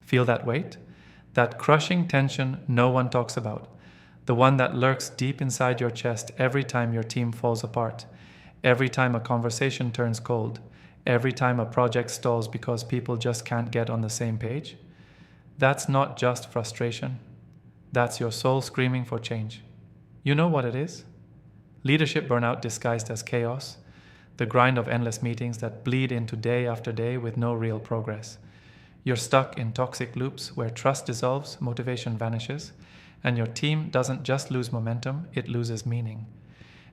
Feel that weight? That crushing tension no one talks about. The one that lurks deep inside your chest every time your team falls apart, every time a conversation turns cold, every time a project stalls because people just can't get on the same page. That's not just frustration. That's your soul screaming for change. You know what it is? Leadership burnout disguised as chaos, the grind of endless meetings that bleed into day after day with no real progress. You're stuck in toxic loops where trust dissolves, motivation vanishes, and your team doesn't just lose momentum, it loses meaning.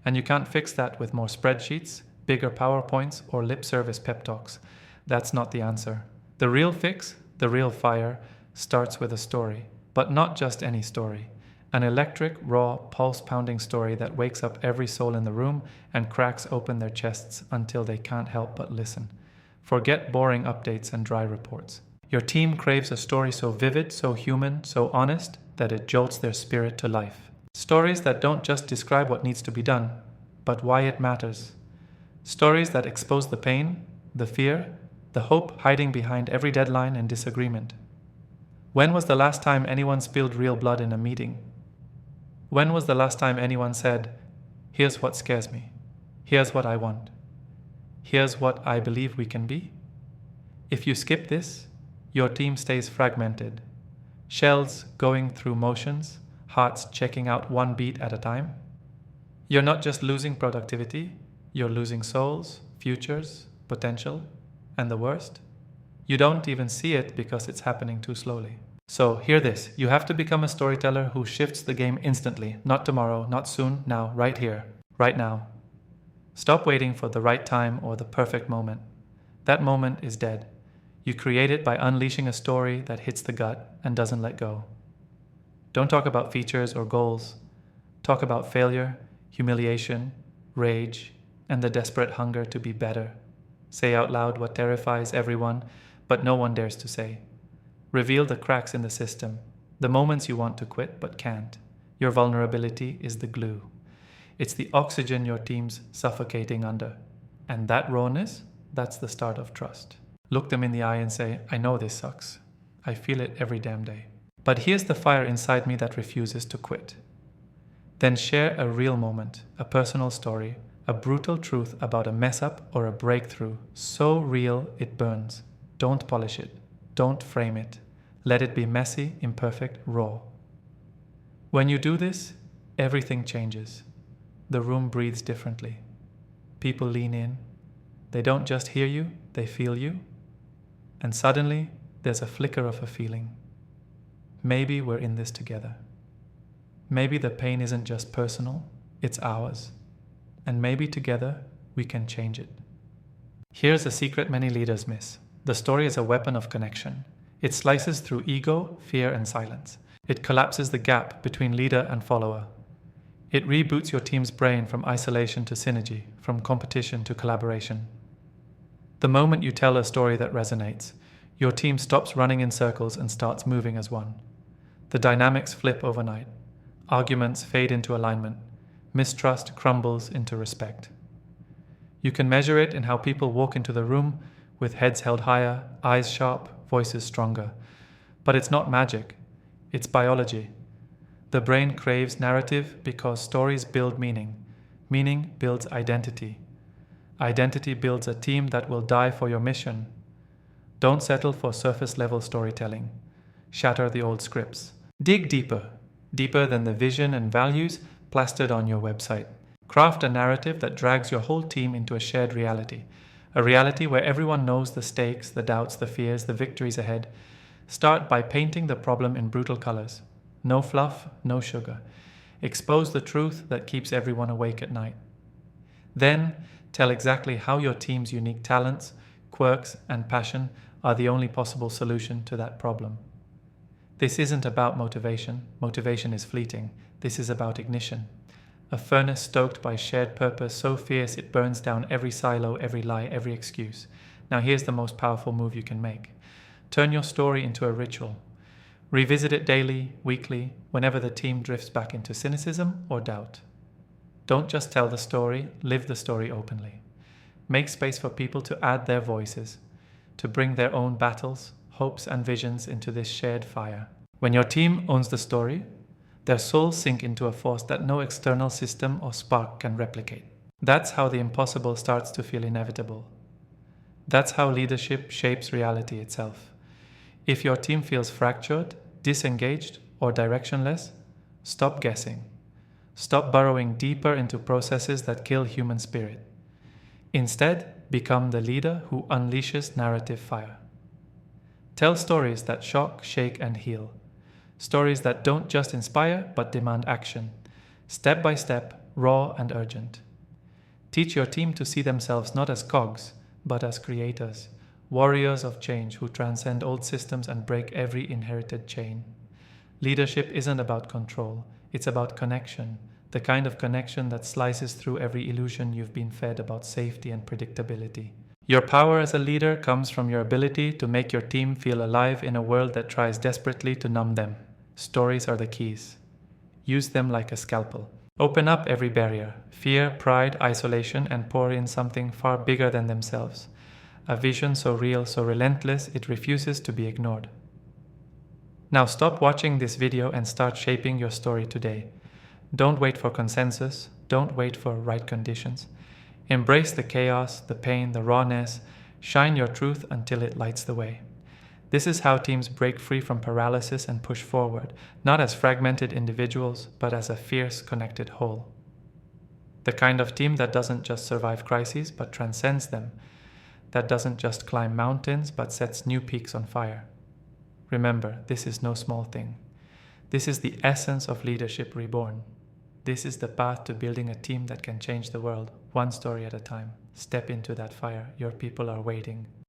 And you can't fix that with more spreadsheets, bigger PowerPoints, or lip service pep talks. That's not the answer. The real fix, the real fire, starts with a story, but not just any story. An electric, raw, pulse-pounding story that wakes up every soul in the room and cracks open their chests until they can't help but listen. Forget boring updates and dry reports. Your team craves a story so vivid, so human, so honest, that it jolts their spirit to life. Stories that don't just describe what needs to be done, but why it matters. Stories that expose the pain, the fear, the hope hiding behind every deadline and disagreement. When was the last time anyone spilled real blood in a meeting? When was the last time anyone said, "Here's what scares me. Here's what I want. Here's what I believe we can be"? If you skip this, your team stays fragmented. Shells going through motions, hearts checking out one beat at a time. You're not just losing productivity, you're losing souls, futures, potential, and the worst, you don't even see it because it's happening too slowly. So hear this, you have to become a storyteller who shifts the game instantly, not tomorrow, not soon, now, right here, right now. Stop waiting for the right time or the perfect moment. That moment is dead. You create it by unleashing a story that hits the gut and doesn't let go. Don't talk about features or goals. Talk about failure, humiliation, rage, and the desperate hunger to be better. Say out loud what terrifies everyone, but no one dares to say. Reveal the cracks in the system, the moments you want to quit but can't. Your vulnerability is the glue. It's the oxygen your team's suffocating under. And that rawness, that's the start of trust. Look them in the eye and say, "I know this sucks. I feel it every damn day. But here's the fire inside me that refuses to quit." Then share a real moment, a personal story, a brutal truth about a mess up or a breakthrough, so real it burns. Don't polish it. Don't frame it. Let it be messy, imperfect, raw. When you do this, everything changes. The room breathes differently. People lean in. They don't just hear you, they feel you. And suddenly, there's a flicker of a feeling. Maybe we're in this together. Maybe the pain isn't just personal, it's ours. And maybe together, we can change it. Here's a secret many leaders miss. The story is a weapon of connection. It slices through ego, fear, and silence. It collapses the gap between leader and follower. It reboots your team's brain from isolation to synergy, from competition to collaboration. The moment you tell a story that resonates, your team stops running in circles and starts moving as one. The dynamics flip overnight. Arguments fade into alignment. Mistrust crumbles into respect. You can measure it in how people walk into the room with heads held higher, eyes sharp, voices stronger. But it's not magic. It's biology. The brain craves narrative because stories build meaning. Meaning builds identity. Identity builds a team that will die for your mission. Don't settle for surface-level storytelling. Shatter the old scripts. Dig deeper, deeper than the vision and values plastered on your website. Craft a narrative that drags your whole team into a shared reality. A reality where everyone knows the stakes, the doubts, the fears, the victories ahead. Start by painting the problem in brutal colors. No fluff, no sugar. Expose the truth that keeps everyone awake at night. Then, tell exactly how your team's unique talents, quirks, and passion are the only possible solution to that problem. This isn't about motivation. Motivation is fleeting. This is about ignition. A furnace stoked by shared purpose so fierce it burns down every silo, every lie, every excuse. Now here's the most powerful move you can make. Turn your story into a ritual. Revisit it daily, weekly, whenever the team drifts back into cynicism or doubt. Don't just tell the story, live the story openly. Make space for people to add their voices, to bring their own battles, hopes, and visions into this shared fire. When your team owns the story, their souls sink into a force that no external system or spark can replicate. That's how the impossible starts to feel inevitable. That's how leadership shapes reality itself. If your team feels fractured, disengaged, or directionless, stop guessing. Stop burrowing deeper into processes that kill human spirit. Instead, become the leader who unleashes narrative fire. Tell stories that shock, shake, and heal. Stories that don't just inspire, but demand action. Step by step, raw and urgent. Teach your team to see themselves not as cogs, but as creators, warriors of change who transcend old systems and break every inherited chain. Leadership isn't about control, it's about connection, the kind of connection that slices through every illusion you've been fed about safety and predictability. Your power as a leader comes from your ability to make your team feel alive in a world that tries desperately to numb them. Stories are the keys. Use them like a scalpel. Open up every barrier, fear, pride, isolation, and pour in something far bigger than themselves. A vision so real, so relentless, it refuses to be ignored. Now stop watching this video and start shaping your story today. Don't wait for consensus. Don't wait for right conditions. Embrace the chaos, the pain, the rawness. Shine your truth until it lights the way. This is how teams break free from paralysis and push forward, not as fragmented individuals, but as a fierce, connected whole. The kind of team that doesn't just survive crises, but transcends them. That doesn't just climb mountains, but sets new peaks on fire. Remember, this is no small thing. This is the essence of leadership reborn. This is the path to building a team that can change the world, one story at a time. Step into that fire. Your people are waiting.